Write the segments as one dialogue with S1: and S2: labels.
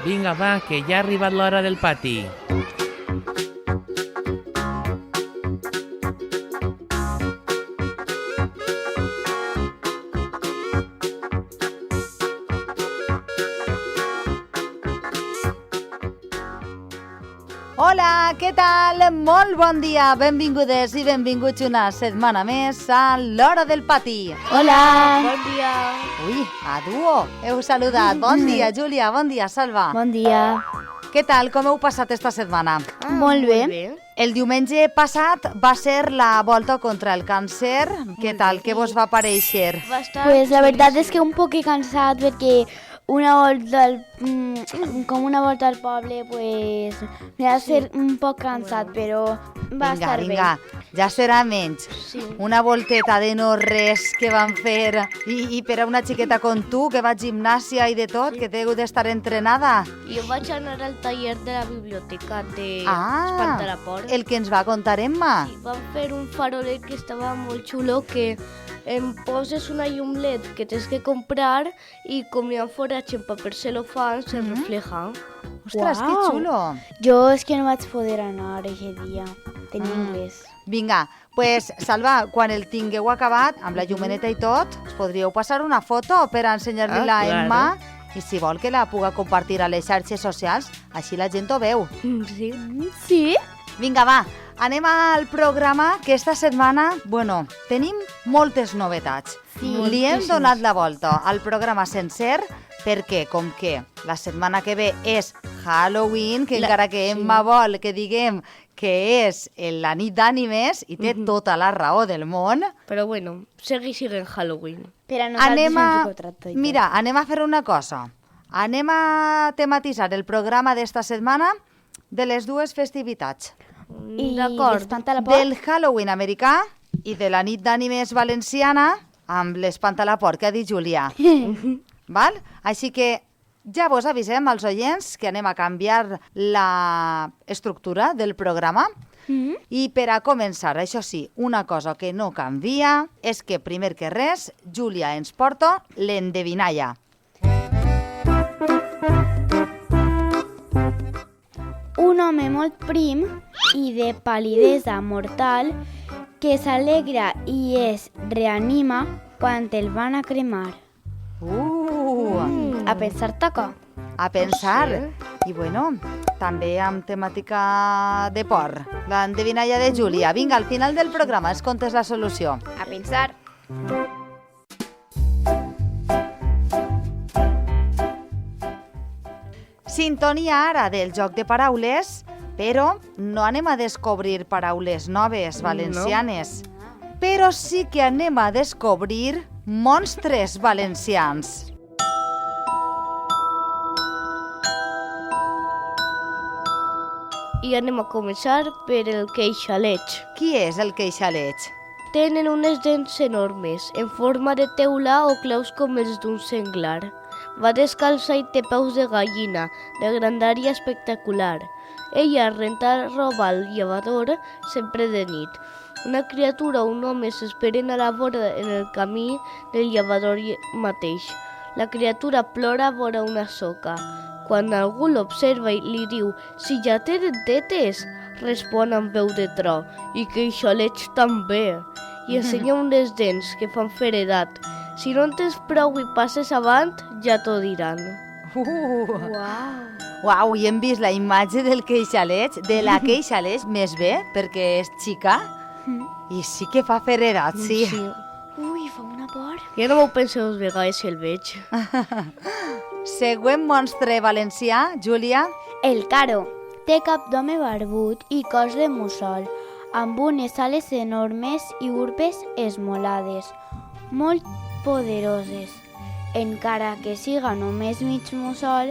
S1: Vinga, va, que ja ha arribat l'hora del pati.
S2: Hola, què tal? Molt bon dia, benvingudes i benvinguts una setmana més a l'Hora del Pati.
S3: Hola!
S4: Bon dia!
S2: Ui, a duo, heu saludat. Bon dia, Júlia, bon dia, Salva.
S3: Bon dia.
S2: Què tal, com heu passat esta setmana?
S3: Molt bé.
S2: El diumenge passat va ser la volta contra el càncer. Què tal, què vos va parèixer?
S3: Pues la veritat és que un poc cansat perquè una volta com una volta al poble pues me va ser un poc cansat, però va estar bé.
S2: Vinga, ja serà menys.
S3: Sí.
S2: Una volteta de no res que van fer i per a una xiqueta com tu que va a gimnàsia i de tot, que t'heu d'estar entrenada.
S4: Jo vaig anar al taller de la biblioteca d'Espantar la por.
S2: El que ens va contar Emma.
S4: Sí, van fer un farolet que estava molt xulo, que em poses una llum LED que tens que comprar i com hi ha forats en paper celofán se refleja.
S2: Ostres, que
S3: Uau.
S2: xulo.
S3: Jo és que no vaig poder anar aquest dia. Tenia anglès.
S2: Vinga, pues, Salva, quan el tingueu acabat, amb la llumeneta i tot, us podríeu passar una foto per a ensenyar-li-la a
S1: claro.
S2: Emma i si vol que la puga compartir a les xarxes socials, així la gent ho veu.
S4: Sí.
S3: Sí?
S2: Vinga, va, anem al programa que esta setmana, bueno, tenim moltes novetats.
S3: Sí,
S2: Li hem
S3: moltíssimes.
S2: donat la volta al programa sencer perquè, com que la setmana que ve és Halloween, que encara que Emma vol que diguem que és la nit d'ànimes i té tota la raó del món,
S4: Però bueno, siguen Halloween.
S3: Per a nosaltres
S2: anem a...
S3: ens ho tracta i tot.
S2: Mira, anem a fer una cosa. Anem a tematitzar el programa d'esta setmana de les dues festivitats.
S3: I
S4: D'acord.
S3: l'espanta la por?
S2: Del Halloween americà i de la nit d'ànimes valenciana amb l'espanta la por, que ha dit Júlia. Val? Així que ja vos avisem als oients que anem a canviar la estructura del programa. I per a començar, això sí, una cosa que no canvia és que, primer que res, Júlia ens porta l'endevinalla.
S3: Un home molt prim i de palidesa mortal que s'alegra i es reanima quan el van a cremar. A pensar toca.
S2: A pensar. I bueno, també amb temàtica de por. L'endevinalla de Júlia. Vinga, al final del programa ens contes la solució.
S3: A pensar.
S2: Sintonia ara del joc de paraules, però no anem a descobrir paraules noves valencianes. Però sí que anem a descobrir monstres valencians.
S4: I anem a començar per el queixaleig.
S2: Qui és el queixaleig?
S4: Tenen unes dents enormes, en forma de teula o claus com els d'un senglar. Va descalça i té peus de gallina, de grandària espectacular. Ella renta roba al llevador sempre de nit. Una criatura o un home s'esperen a la vora en el camí del llevador mateix. La criatura plora vora una soca. Quan algú l'observa i li diu «Si ja té dentetes», respon amb veu de tro, i queixaleig també, i ensenya unes dents que fan feredat. Si no en tens prou i passes avant, ja t'ho diran.
S2: Uau, i hem vist la imatge del queixaleig, de la queixaleig més bé, perquè és xica, i sí que fa feredat, sí.
S3: Ui, fa una por.
S4: Ja no m'ho penseu dues vegades si el veig.
S2: Següent monstre valencià, Júlia.
S3: El caro. Té cap d'home barbut i cos de mussol, amb unes ales enormes i urpes esmolades, molt poderoses. Encara que siga només mig mussol,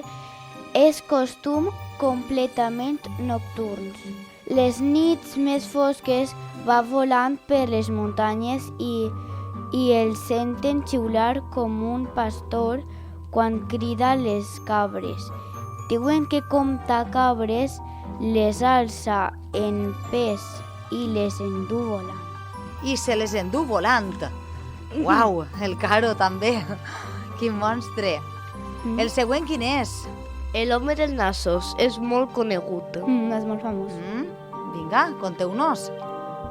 S3: és costum completament nocturns. Les nits més fosques va volant per les muntanyes i el senten xiular com un pastor quan crida les cabres. Diuen que compta cabres, les alça en pes i les endú volant.
S2: I se les endú volant. Uau, el caro també. Quin monstre. El següent quin és?
S4: L'home dels nassos és molt conegut.
S3: És molt famós.
S2: Vinga, conteu-nos.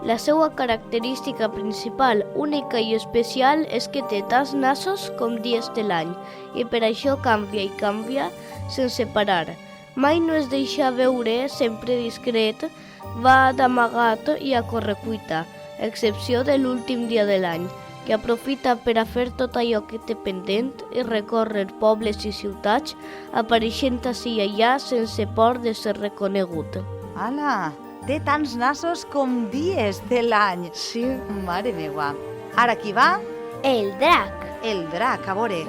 S4: La seva característica principal, única i especial és que té tants nassos com dies de l'any i per això canvia i canvia sense parar. Mai no es deixa veure, sempre discret, va d'amagat i a correcuita, a excepció de l'últim dia de l'any, que aprofita per a fer tot allò que té pendent i recórrer pobles i ciutats, apareixent ací i allà sense por de ser reconegut.
S2: Ala, té tants nassos com dies de l'any.
S4: Sí.
S2: Mare meva. Ara qui va?
S3: El drac.
S2: El drac, a veure.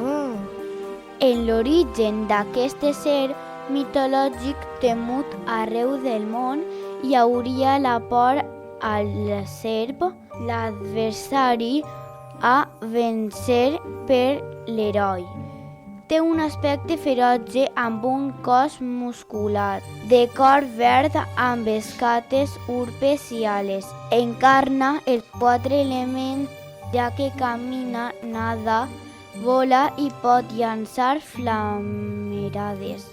S3: En l'origen d'aquest ésser mitològic temut arreu del món hi hauria la por al serp, l'adversari a vencer per l'heroi. Té un aspecte ferotge amb un cos musculat, de cor verd amb escates, urpes i ales. Encarna els 4 elements, ja que camina, nada, vola i pot llançar flamerades.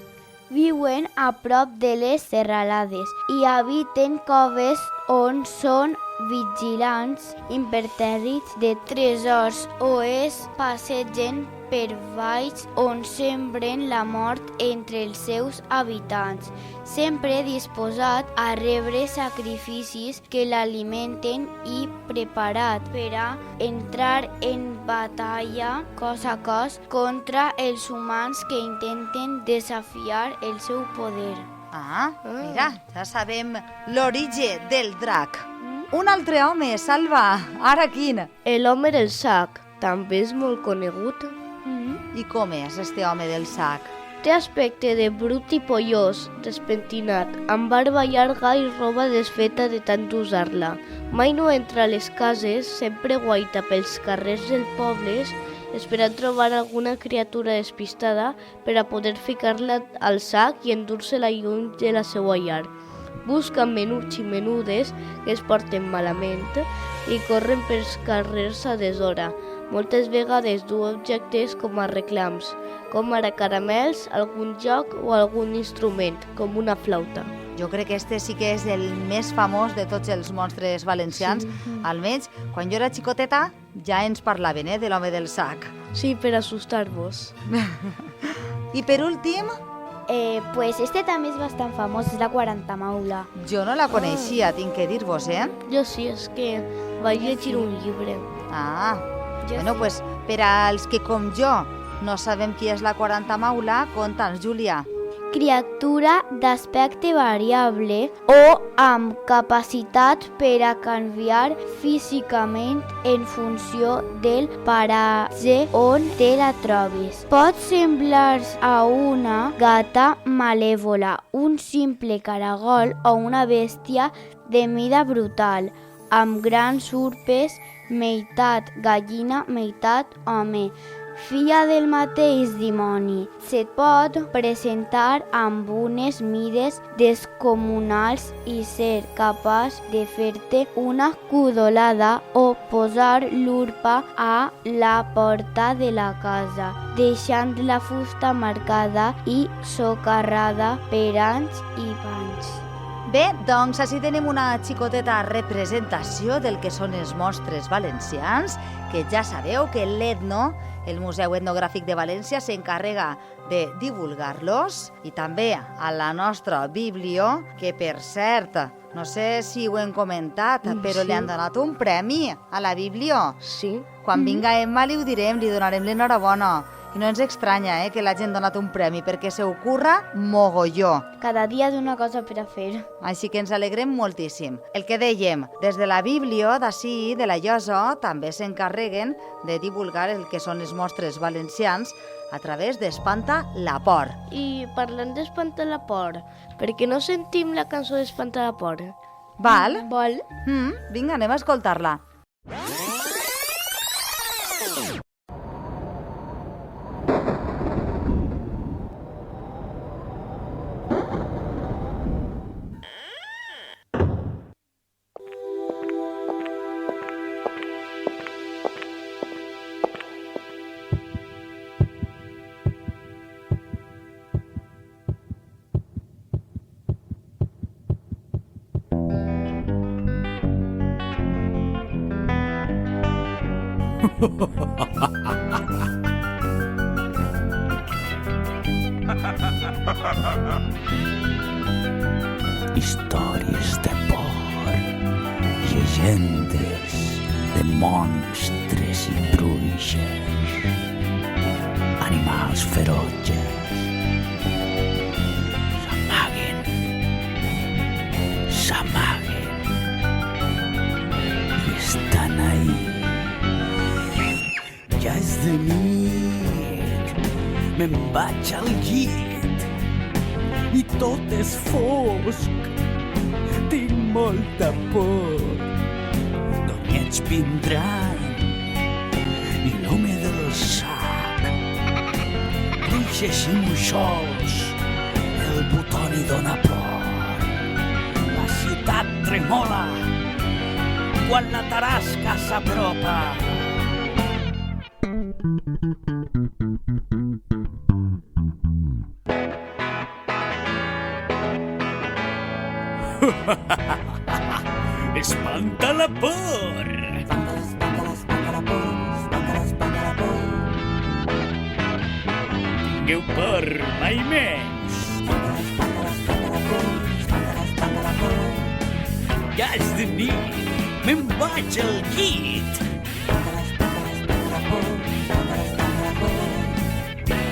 S3: Viuen a prop de les serralades i habiten coves on són vigilants impertèrrits de tresors o es passegen per valls on sembren la mort entre els seus habitants, sempre disposat a rebre sacrificis que l'alimenten i preparat per a entrar en batalla cos a cos contra els humans que intenten desafiar el seu poder.
S2: Mira, ja sabem l'origen del drac. Un altre home, Salva. Ara quin?
S4: L'home del sac també és molt conegut.
S2: I com és este home del sac?
S4: Té aspecte de brut i pollós, despentinat, amb barba llarga i roba desfeta de tant usar-la. Mai no entra a les cases, sempre guaita pels carrers dels pobles, esperant trobar alguna criatura despistada per a poder ficar-la al sac i endur-se-la lluny de la seva llar. Busquen menuts i menudes que es porten malament i corren pels carrers a deshora. Moltes vegades du objectes com a reclams, com ara caramels, algun joc o algun instrument, com una flauta.
S2: Jo crec que este sí que és el més famós de tots els monstres valencians. Almenys, quan jo era xicoteta, ja ens parlaven, de l'home del sac.
S4: Sí, per assustar-vos.
S2: I per últim,
S3: Pues este també és bastant famós, és la 40 maula.
S2: jo no la coneixia, tinc que dir-vos,
S4: Jo sí, és que vaig llegir un llibre.
S2: Bueno, pues, per als que com jo no sabem qui és la 40 maula, conta'ns, Júlia.
S3: Criatura d'aspecte variable o amb capacitat per a canviar físicament en funció del paratge on te la trobis. Pot semblar a una gata malèvola, un simple caragol o una bèstia de mida brutal, amb grans urpes, meitat gallina, meitat home, filla del mateix dimoni. Se't pot presentar amb unes mides descomunals i ser capaç de fer-te una cudolada o posar l'urpa a la porta de la casa, deixant la fusta marcada i socarrada per anys i panys.
S2: Bé, doncs així tenim una xicoteta representació del que són els monstres valencians, que ja sabeu que l'Etno, el Museu Etnogràfic de València, s'encarrega de divulgar-los, i també a la nostra Biblio, que per cert, no sé si ho hem comentat, però li han donat un premi a la Biblio.
S4: Sí.
S2: Quan vinga Emma li ho direm, li donarem l'enhorabona. I no ens estranya que l'hagin donat un premi, perquè se ho curra mogolló.
S3: Cada dia d'una cosa per a fer.
S2: Així que ens alegrem moltíssim. El que dèiem, des de la Biblio d'ací, de la Llosa, també s'encarreguen de divulgar el que són els monstres valencians a través d'Espanta la por.
S4: I parlant d'Espanta la por, per què no sentim la cançó d'Espanta la por?
S2: Val?
S3: Vol?
S2: Vinga, anem a escoltar-la.
S5: Històries de por, llegendes de monstres i bruixes, animals ferotges, s'amaguen i estan ahí. Ja és de nit, me'n vaig al llit i tot és fosc. Tinc molta por. Donyets vindran i l'home del sac. Bruixes i moixols, el butoni dona por. La ciutat tremola quan la tarasca s'apropa. Espanta la por! Tingueu por, mai més! Ja és de nit, me'n vaig al llit!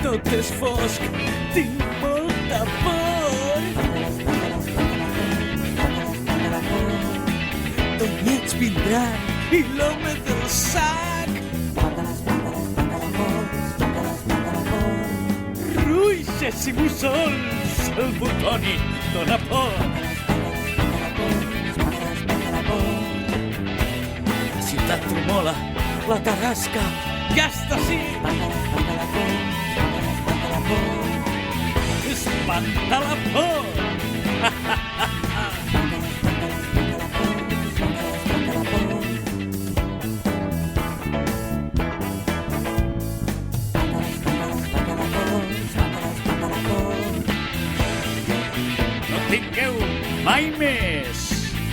S5: Tot és fosc, tinc molta por! Donyets vindran i l'home del sac. Ruixes i mussols, el butoni dona por. La ciutat tremola, la tarasca ja està ací. Espanta la por! Tingueu mai més!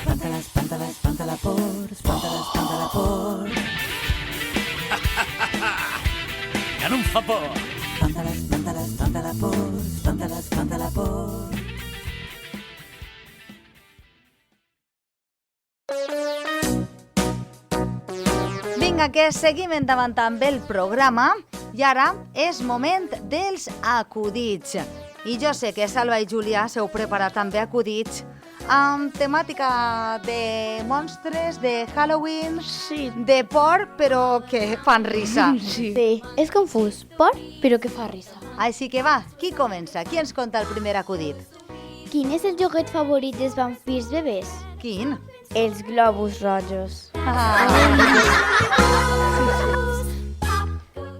S5: Espanta la por, espanta la por. Ja no em fa por. Espanta la por, espanta la por.
S2: Vinga, que seguim endavant amb el programa i ara és moment dels acudits. I jo sé que Salva i Júlia s'heu preparat també acudits amb temàtica de monstres, de Halloween,
S4: Sí.
S2: de por, però que fan risa.
S4: Sí.
S3: Sí, és confús, por, però que fa risa.
S2: Així que va, qui comença? Qui ens conta el primer acudit?
S3: Quin és el joguet favorit dels vampirs bebès?
S2: Quin?
S3: Els globus rojos.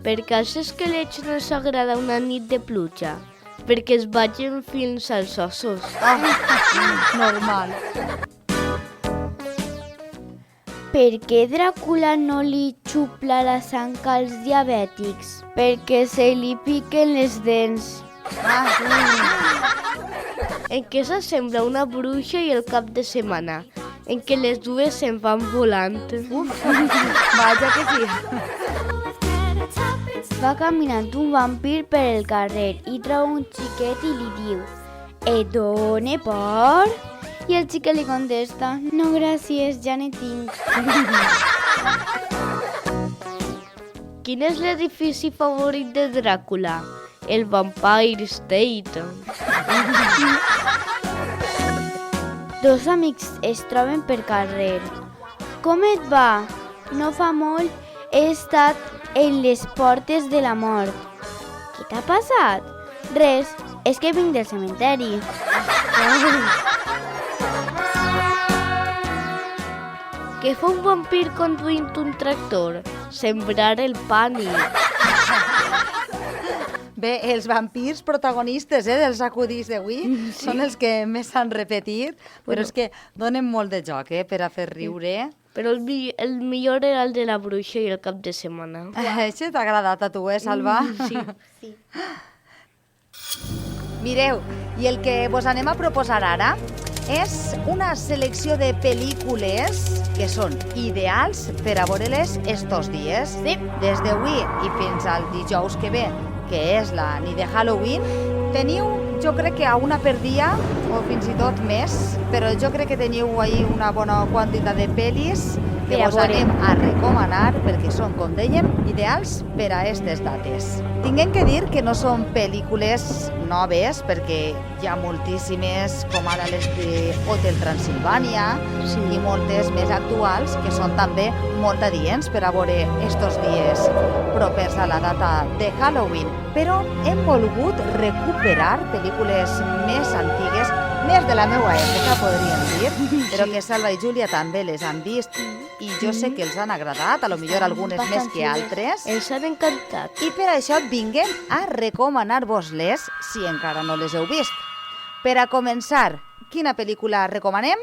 S4: Per què als esquelets no els agrada una nit de pluja? Perquè es vagin fins als ossos.
S2: Normal.
S3: Per què Dràcula no li xupla la sang als diabètics? Perquè se li piquen les dents.
S4: En què s'assembla una bruixa i el cap de setmana? En què les dues se'n van volant.
S2: Vaja que sí.
S3: Va caminant un vampir per el carrer i troba un xiquet i li diu «Et done por?» I el xiquet li contesta «No, gràcies, ja n'hi tinc».
S4: Quin és l'edifici favorit de Dràcula? El Vampire State.
S3: Dos amics es troben per carrer. «Com et va? No fa molt he estat en les portes de la mort». «Què t'ha passat?» «Res, és que vinc del cementeri».
S4: Què fa un vampir conduint un tractor? Sembrar el pànic.
S2: Bé, els vampirs protagonistes dels acudits d'avui són els que més s'han repetit, però és que donen molt de joc per a fer riure.
S4: Però el millor era el de la bruixa i el cap de setmana.
S2: Això t'ha agradat a tu, Salva?
S4: Sí.
S2: Mireu, i el que vos anem a proposar ara és una selecció de pel·lícules que són ideals per a veure-les estos dies.
S3: Sí.
S2: Des d'avui i fins al dijous que ve, que és la nit de Halloween, teniu, jo crec que a una per dia, o fins i tot més, però jo crec que teniu ahí una bona quantitat de pel·lis que
S3: Per a
S2: vos
S3: veure.
S2: anem a recomanar perquè són, com dèiem, ideals per a aquestes dates. Tinguem que dir que no són pel·lícules noves perquè hi ha moltíssimes, com ara les de Hotel Transilvània i moltes més actuals que són també molt adients per a veure estos dies propers a la data de Halloween. Però hem volgut recuperar pel·lícules més antigues, més de la meva època, podríem dir, però que Salva i Júlia també les han vist i jo sé que els han agradat, a lo millor algunes més que altres.
S4: Ens han encantat.
S2: I per això vinguem a recomanar-vos-les si encara no les heu vist. Per a començar, quina pel·lícula recomanem?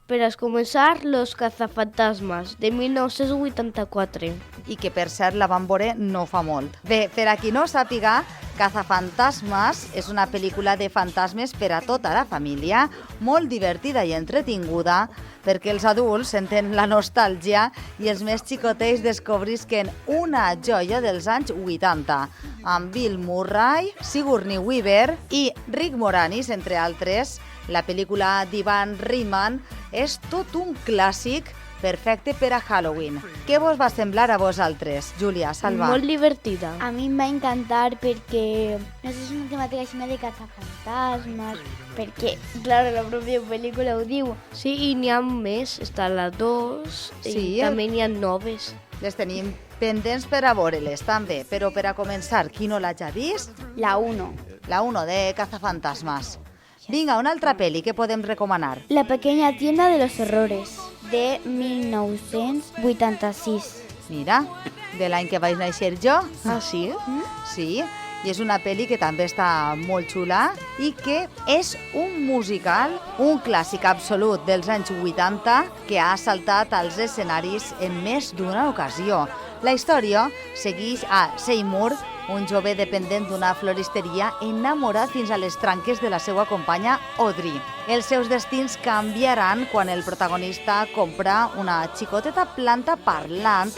S4: Per a començar, Los cazafantasmas, de 1984.
S2: I que per cert la vam veure no fa molt. Bé, per a qui no sàpiga, Cazafantasmas és una pel·lícula de fantasmes per a tota la família, molt divertida i entretinguda, perquè els adults senten la nostàlgia i els més xicotets descobrisquen una joia dels anys 80, amb Bill Murray, Sigourney Weaver i Rick Moranis, entre altres. La pel·lícula d'Ivan Reitman és tot un clàssic perfecte per a Halloween. Què vos va semblar a vosaltres, Júlia, Salva?
S4: Molt divertida.
S3: A mi em va encantar perquè, no sé si és una temàtica així de cazafantasmes, perquè, clar, la pròpia pel·lícula ho diu.
S4: Sí, i n'hi ha més. Està la 2
S2: Sí.
S4: i també n'hi ha noves.
S2: Les tenim pendents per a veure-les, també. Però per a començar, qui no l'ha ja vist?
S3: La 1.
S2: La 1 de Cazafantasmas. Vinga, una altra pel·li que podem recomanar.
S3: La pequeña tienda de los errores, de 1986.
S2: Mira, de l'any que vaig néixer jo.
S4: Ah, sí?
S2: Sí, i és una pel·li que també està molt xula i que és un musical, un clàssic absolut dels anys 80 que ha saltat als escenaris en més d'una ocasió. La història segueix a Seymour, un jove dependent d'una floristeria enamorat fins a les tranques de la seva companya Audrey. Els seus destins canviaran quan el protagonista compra una xicoteta planta parlant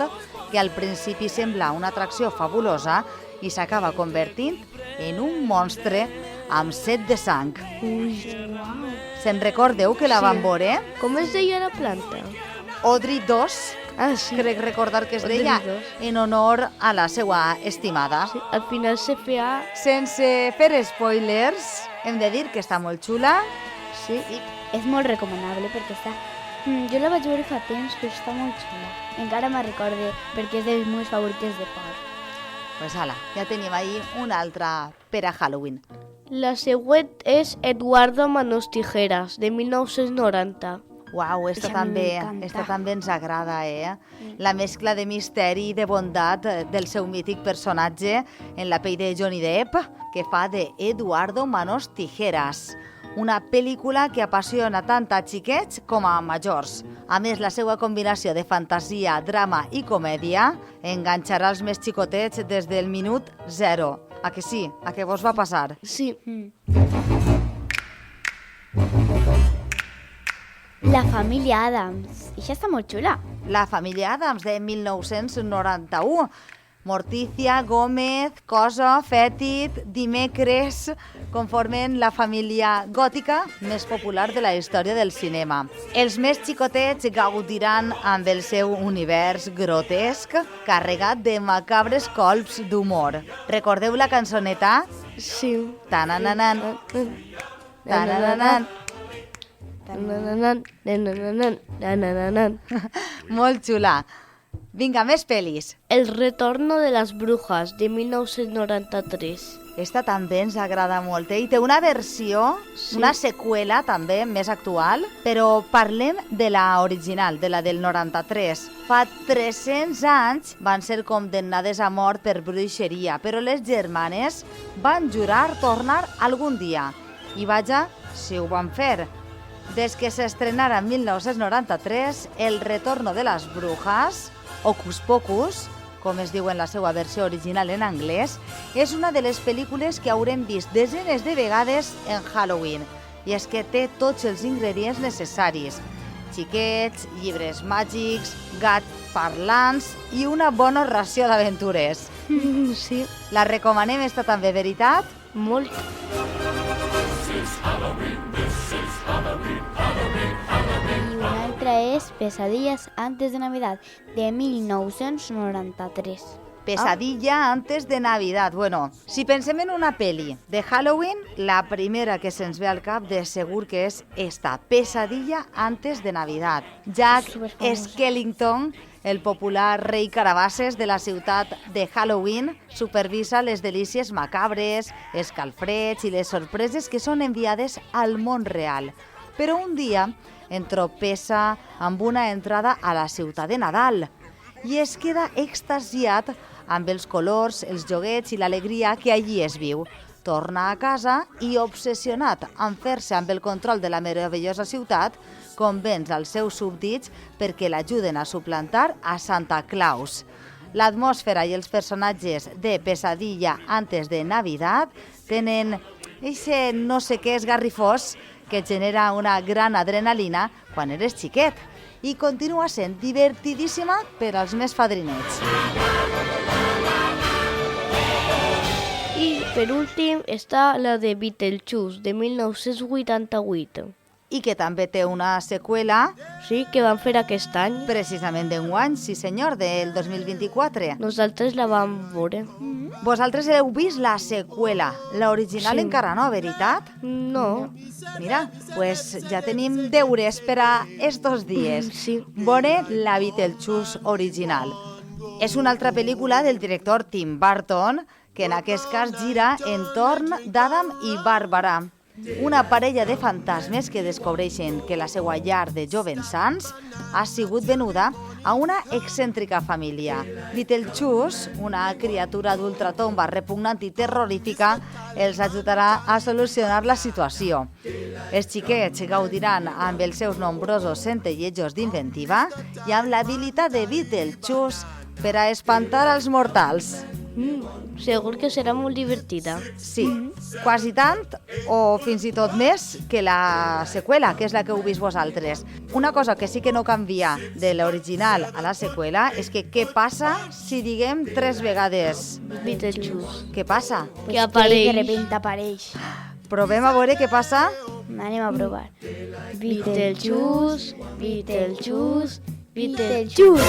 S2: que al principi sembla una atracció fabulosa i s'acaba convertint en un monstre amb set de sang. Se'n recordeu que la van veure?
S4: Com es deia la planta?
S2: Audrey 2,
S4: Ah, sí.
S2: crec recordar que es
S4: Audrey
S2: deia,
S4: 2.
S2: en honor a la seva estimada.
S4: Sí, al final se feia...
S2: Sense fer spoilers, hem de dir que està molt xula.
S4: Sí,
S3: És molt recomanable perquè està... Jo la vaig veure fa temps, però està molt xula. Encara me'n recorde perquè és de les meves favorites de por.
S2: Pues ala, ja tenim ahí una altra per a Halloween.
S4: La següent és Eduardo Manos Tijeras, de 1990.
S2: Uau,
S3: Eixa a mi m'encanta.
S2: esta també ens agrada, La mescla de misteri i de bondat del seu mític personatge en la pell de Johnny Depp, que fa de Eduardo Manos Tijeras. Una pel·lícula que apassiona tant a xiquets com a majors. A més, la seva combinació de fantasia, drama i comèdia enganxarà els més xicotets des del minut 0. A que sí? A què vos va passar?
S4: Sí,
S3: La família Adams. Això està molt xula.
S2: La família Adams, de 1991. Mortícia, Gómez, Cosa, Fètit, Dimecres, conformen la família gòtica més popular de la història del cinema. Els més xicotets gaudiran amb el seu univers grotesc, carregat de macabres colps d'humor. Recordeu la cançoneta?
S4: sí.
S2: Tanananan, tanananan. Molt xula. Vinga, més pel·lis.
S4: El retorno de las brujas, de 1993.
S2: Esta també ens agrada molt, i té una versió, una seqüela també més actual, però parlem de la original, de la del 93. Fa 300 anys van ser condemnades a mort per bruixeria, però les germanes van jurar tornar algun dia. I vaja, si ho van fer. Des que s'estrenara en 1993, El retorno de las brujas, Hocus Pocus, com es diu en la seva versió original en anglès, és una de les pel·lícules que haurem vist desenes de vegades en Halloween. I és que té tots els ingredients necessaris. xiquets, llibres màgics, gats parlants i una bona ració d'aventures.
S4: Sí,
S2: La recomanem, esta també, veritat?
S4: molt.
S3: I una altra és Pesadillas antes de Navidad, de 1993.
S2: Pesadilla antes de Navidad. Bueno, si pensem en una peli de Halloween, la primera que se'ns ve al cap de segur que és esta, Pesadilla antes de Navidad. Jack
S3: Superfamosa.
S2: Skellington, el popular rei Carabasses de la ciutat de Halloween, supervisa les delícies macabres, escalfreds i les sorpreses que són enviades al món real. Però un dia entropessa amb una entrada a la ciutat de Nadal i es queda extasiat amb els colors, els joguets i l'alegria que allí es viu. Torna a casa i, obsessionat amb fer-se amb el control de la meravellosa ciutat, convenç els seus súbdits perquè l'ajuden a suplantar a Santa Claus. L'atmosfera i els personatges de Pesadilla antes de Navidad tenen eixe no sé què esgarrifós que genera una gran adrenalina quan eres xiquet i continua sent divertidíssima per als més fadrinets.
S4: I per últim està la de Beetlejuice, de 1988.
S2: I que també té una seqüela,
S4: Sí, que van fer aquest any.
S2: precisament d'enguany, sí senyor, del 2024.
S4: Nosaltres la vam veure.
S2: Vosaltres heu vist la seqüela, l'original
S4: Sí.
S2: encara no, veritat?
S4: No,
S2: Mira, pues ja tenim deures per a estos dies.
S4: sí.
S2: Veure la Beetlejuice original. És una altra pel·lícula del director Tim Burton, que en aquest cas gira entorn d'Adam i Bàrbara, una parella de fantasmes que descobreixen que la seva llar de jovens sants ha sigut venuda a una excèntrica família. Beetlejuice, una criatura d'ultratomba repugnant i terrorífica, els ajudarà a solucionar la situació. Els xiquets gaudiran amb els seus nombrosos centellejos d'inventiva i amb l'habilitat de Beetlejuice per a espantar els mortals.
S4: Segur que serà molt divertida.
S2: Sí, quasi tant o fins i tot més que la seqüela, que és la que heu vist vosaltres. Una cosa que sí que no canvia de l'original a la seqüela és que què passa si diguem 3 vegades
S4: Beetlejuice.
S2: què passa?
S4: Que
S3: De
S4: apareix.
S3: repente apareix.
S2: Provem a veure què passa.
S3: Anem a provar.
S4: Beetlejuice, Beetlejuice,
S3: Beetlejuice.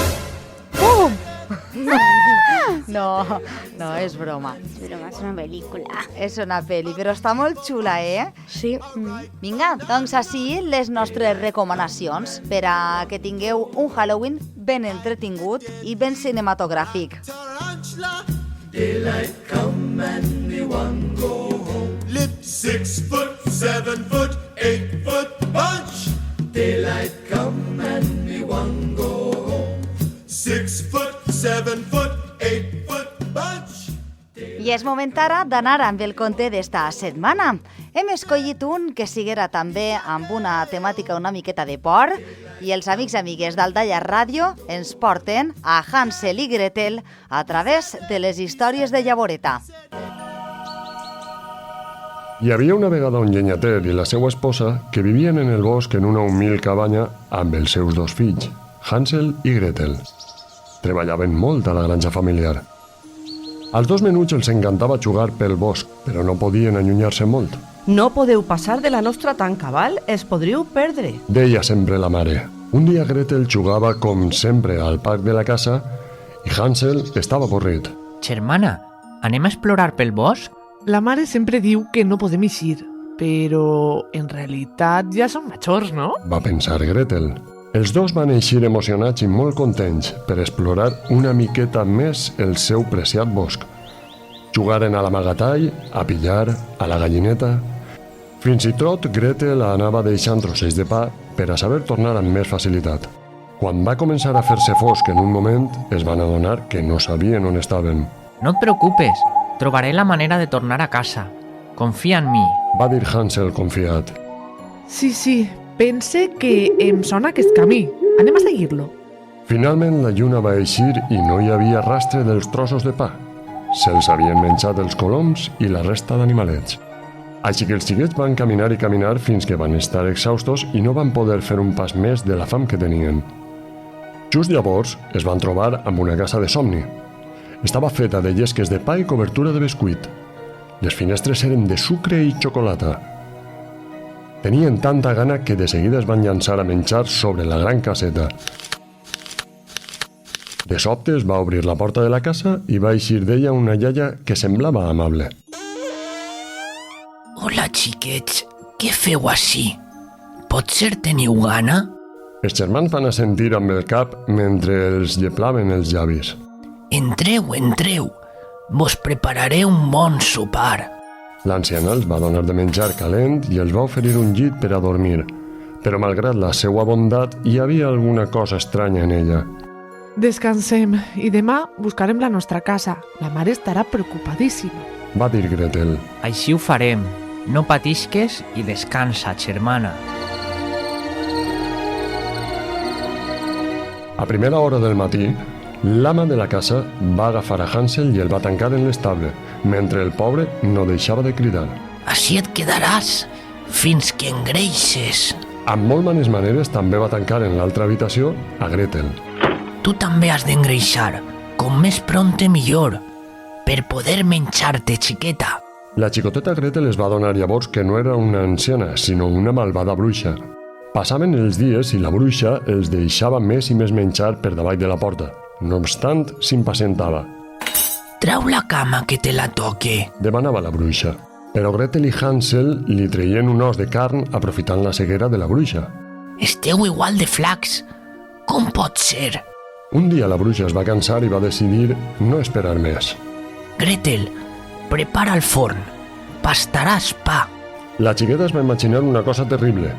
S2: Pum! No, no, és broma.
S3: És broma, és una pel·lícula.
S2: És una pel·li, però està molt xula, eh?
S4: Sí.
S2: Vinga, doncs així les nostres recomanacions per a que tingueu un Halloween ben entretingut i ben cinematogràfic.
S6: Daylight come and me one go home. Lit 6 foot, 7 foot, 8 foot bunch. Daylight come and me one go home. 6 foot, 7 foot, 8 foot bunch.
S2: I és moment ara d'anar amb el conte d'esta setmana. Hem escollit un que siguera també amb una temàtica una miqueta de por i els amics i amigues d'Aldalla Ràdio ens porten a Hansel i Gretel a través de les històries de Llavoreta.
S7: Hi havia una vegada un llenyater i la seva esposa que vivien en el bosc en una humil cabanya amb els seus 2 fills, Hansel i Gretel. Treballaven molt a la granja familiar. Als 2 menuts els encantava jugar pel bosc, però no podien allunyar-se molt.
S8: No podeu passar de la nostra tanca, val? Es podríeu perdre.
S7: Deia sempre la mare. Un dia Gretel jugava com sempre al parc de la casa i Hansel estava avorrit.
S1: Germana, anem a explorar pel bosc?
S8: La mare sempre diu que no podem eixir, però en realitat ja som majors, no?
S7: Va pensar Gretel. Els 2 van eixir emocionats i molt contents per explorar una miqueta més el seu preciat bosc. Jugaren a l'amagatall, a pillar, a la gallineta. Fins i tot Gretel anava deixant trossets de pa per a saber tornar amb més facilitat. Quan va començar a fer-se fosc en un moment, es van adonar que no sabien on estaven.
S1: No et preocupes, trobaré la manera de tornar a casa. Confia en mi.
S7: Va dir Hansel confiat.
S8: Sí, pense que em sona aquest camí. Anem a seguir-lo.
S7: Finalment la lluna va eixir i no hi havia rastre dels trossos de pa. Se'ls havien menjat els coloms i la resta d'animalets. Així que els xiquets van caminar i caminar fins que van estar exhaustos i no van poder fer un pas més de la fam que tenien. Just llavors es van trobar amb una casa de somni. Estava feta de llesques de pa i cobertura de bescuit. Les finestres eren de sucre i xocolata. Tenien tanta gana que de seguida es van llançar a menjar sobre la gran caseta. De sobte es va obrir la porta de la casa i va eixir d'ella una iaia que semblava amable.
S1: Hola, xiquets. Què feu així? Potser teniu gana?
S7: Els germans van assentir amb el cap mentre els lleplaven els llavis.
S1: Entreu, entreu. Vos prepararé un bon sopar.
S7: L'anciana els va donar de menjar calent i els va oferir un llit per a dormir, però malgrat la seva bondat hi havia alguna cosa estranya en ella.
S8: Descansem i demà buscarem la nostra casa. La mare estarà preocupadíssima.
S7: Va dir Gretel.
S1: Així ho farem. No patisques i descansa, germana.
S7: A primera hora del matí, l'ama de la casa va agafar a Hansel i el va tancar en l'estable, mentre el pobre no deixava de cridar.
S1: Així et quedaràs, fins que engreixes.
S7: Amb molt manes maneres també va tancar en l'altra habitació a Gretel.
S1: Tu també has d'engreixar, com més prompte millor, per poder menjar-te, xiqueta.
S7: La xicoteta Gretel es va donar llavors que no era una anciana, sinó una malvada bruixa. Passaven els dies i la bruixa els deixava més i més menjar per davall de la porta. No obstant, s'impacientava.
S1: Trau la cama que te la toque.
S7: Demanava la bruixa. Però Gretel i Hansel li treien un os de carn aprofitant la ceguera de la bruixa.
S1: Esteu igual de flacs. Com pot ser?
S7: Un dia la bruixa es va cansar i va decidir no esperar més.
S1: Gretel, prepara el forn. Pastaràs pa.
S7: La xiqueta es va imaginar una cosa terrible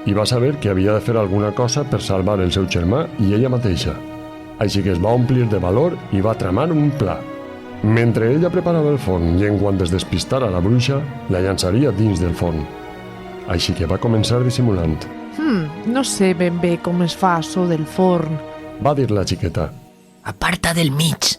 S7: i va saber que havia de fer alguna cosa per salvar el seu germà i ella mateixa. Així que es va omplir de valor i va tramar un pla. Mentre ella preparava el forn i en quant es despistara la bruixa, la llançaria dins del forn. Així que va començar dissimulant.
S8: No sé ben bé com es fa això del forn.
S7: Va dir la xiqueta.
S1: Aparta del mig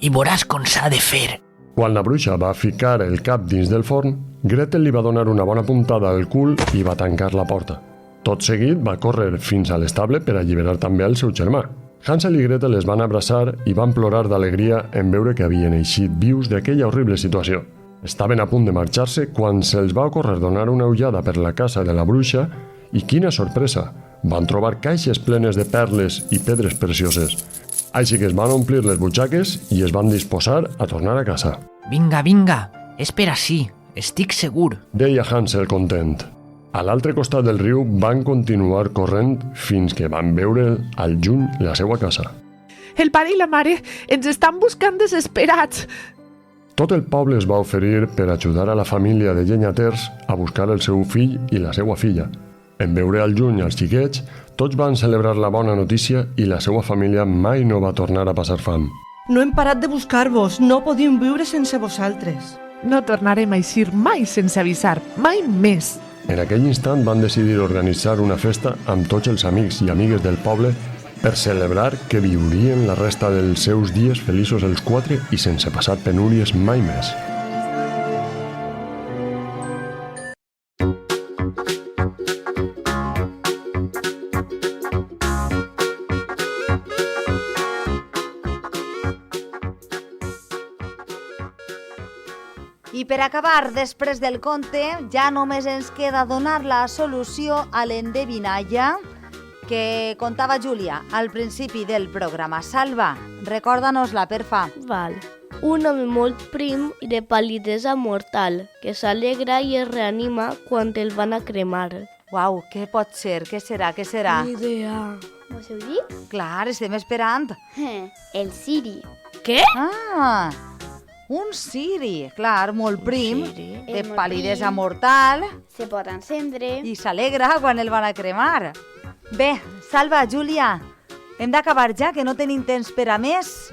S1: i veuràs com s'ha de fer.
S7: Quan la bruixa va ficar el cap dins del forn, Gretel li va donar una bona puntada al cul i va tancar la porta. Tot seguit va córrer fins a l'estable per alliberar també el seu germà. Hansel i Gretel es van abraçar i van plorar d'alegria en veure que havien eixit vius d'aquella horrible situació. Estaven a punt de marxar-se quan se'ls va ocórrer donar una ullada per la casa de la bruixa i quina sorpresa! Van trobar caixes plenes de perles i pedres precioses. Així que es van omplir les butxaques i es van disposar a tornar a casa.
S1: Vinga, vinga, és per ací, estic segur.
S7: Deia Hansel content. A l'altre costat del riu van continuar corrent fins que van veure al lluny la seva casa.
S8: El pare i la mare ens estan buscant desesperats.
S7: Tot el poble es va oferir per ajudar a la família de llenyaters a buscar el seu fill i la seva filla. En veure al lluny els xiquets, tots van celebrar la bona notícia i la seva família mai no va tornar a passar fam.
S9: No hem parat de buscar-vos, no podíem viure sense vosaltres.
S8: No tornarem a eixir mai sense avisar, mai més.
S7: En aquell instant van decidir organitzar una festa amb tots els amics i amigues del poble per celebrar que viurien la resta dels seus dies feliços els quatre i sense passar penúries mai més.
S2: I per acabar, després del conte, ja només ens queda donar la solució a l'endevinalla que contava Júlia al principi del programa. Salva, recorda-nos-la, perfa.
S4: Val. Un home molt prim i de pal·lidesa mortal, que s'alegra i es reanima quan el van a cremar.
S2: Uau, què pot ser? Què serà? Què serà?
S4: Ni idea.
S3: Vos heu dit?
S2: Clar, estem esperant.
S3: El Siri.
S4: Què?
S2: Ah, un ciri, clar, molt prim,
S4: Ciri.
S2: de
S3: És molt
S2: pal·lidesa
S3: prim.
S2: mortal
S3: Se pot encendre.
S2: i s'alegra quan el van a cremar. Bé, Salva, Júlia, hem d'acabar ja, que no tenim temps per a més.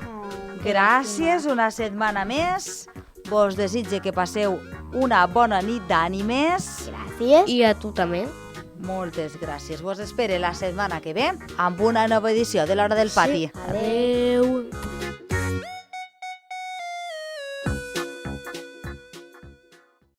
S2: Gràcies, una setmana més. Vos desitge que passeu una bona nit d'ànimes.
S3: Gràcies.
S4: I a tu també.
S2: Moltes gràcies. Vos espere la setmana que ve amb una nova edició de l'Hora del Pati.
S3: Adéu.